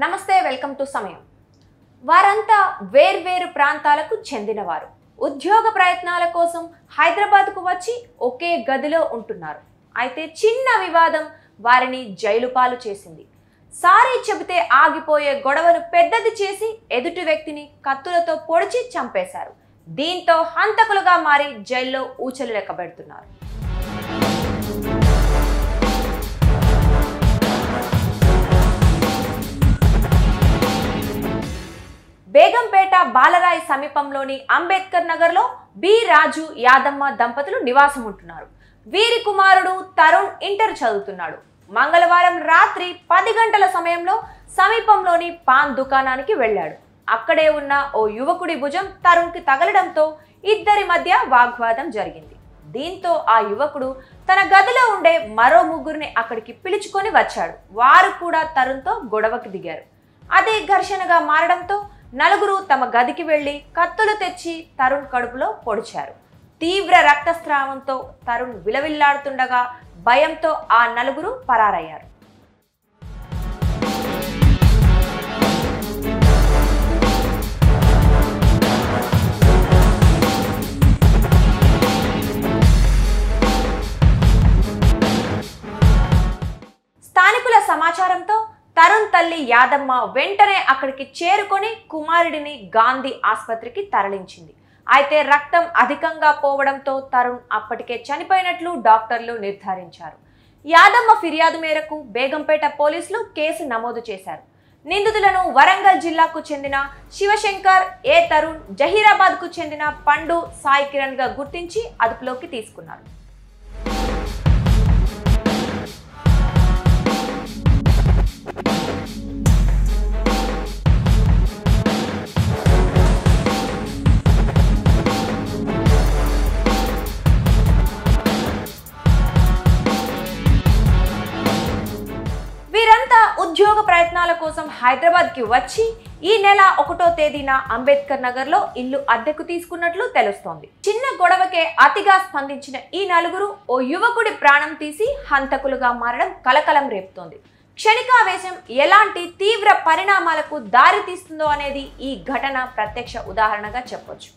నమస్తే welcome to సమయం. వారంతా వేర్వేరు ప్రాంతాలకు చెందినవారు. ఉద్యోగ ప్రయత్నాల కోసం హైదరాబాద్కు వచ్చి ఒకే గదిలో ఉంటున్నారు. అయితే చిన్న వివాదం వారిని జైలు పాలు చేసింది. సారీ చెబితే ఆగిపోయే గొడవను పెద్దది చేసి ఎదుటి వ్యక్తిని కత్తులతో పొడిచి చంపేశారు. దీంతో హంతకులుగా మారి జైల్లో ఊచలు లెక్కబెడుతున్నారు. బేగంపేట బాలరాయి సమీపంలోని అంబేద్కర్ నగర్లో బి రాజు యాదమ్మ దంపతులు నివాసం ఉంటున్నారు. వీరి కుమారుడు తరుణ్ ఇంటర్ చదువుతున్నాడు. మంగళవారం రాత్రి 10 గంటల సమయంలో సమీపంలోని పాన్ దుకాణానికి వెళ్ళాడు. అక్కడే ఉన్న ఓ యువకుడి భుజం తరుణ్కి తగలడంతో ఇద్దరి మధ్య వాగ్వాదం జరిగింది. దీంతో ఆ యువకుడు తన గదిలో ఉండే మరో ముగ్గురిని అక్కడికి పిలుచుకొని వచ్చాడు. వారు కూడా తరుణ్తో గొడవకి దిగారు. అదే ఘర్షణగా మారడంతో నలుగురు తమ గదికి వెళ్లి కత్తులు తెచ్చి తరుణ్ కడుపులో పొడిచారు. తీవ్ర రక్తస్రావంతో తరుణ్ విలవిల్లాడుతుండగా భయంతో ఆ నలుగురు పరారయ్యారు. స్థానికుల సమాచారంతో తరుణ్ తల్లి యాదమ్మ వెంటనే అక్కడికి చేరుకొని కుమారుడిని గాంధీ ఆసుపత్రికి తరలించింది. అయితే రక్తం అధికంగా పోవడంతో తరుణ్ అప్పటికే చనిపోయినట్లు డాక్టర్లు నిర్ధారించారు. యాదమ్మ ఫిర్యాదు మేరకు బేగంపేట పోలీసులు కేసు నమోదు చేశారు. నిందితులను వరంగల్ జిల్లాకు చెందిన శివశంకర్, తరుణ్, జహీరాబాద్కు చెందిన పండు, సాయి కిరణ్ గా గుర్తించి అదుపులోకి తీసుకున్నారు. వీరంతా ఉద్యోగ ప్రయత్నాల కోసం హైదరాబాద్కి వచ్చి ఈ నెల 1వ తేదీన అంబేద్కర్ నగర్లో ఇల్లు అద్దెకు తీసుకున్నట్లు తెలుస్తోంది. చిన్న గొడవకే అతిగా స్పందించిన ఈ నలుగురు ఓ యువకుడి ప్రాణం తీసి హంతకులుగా మారడం కలకలం రేపుతోంది. క్షణికావేశం ఎలాంటి తీవ్ర పరిణామాలకు దారి తీస్తుందో అనేది ఈ ఘటన ప్రత్యక్ష ఉదాహరణగా చెప్పొచ్చు.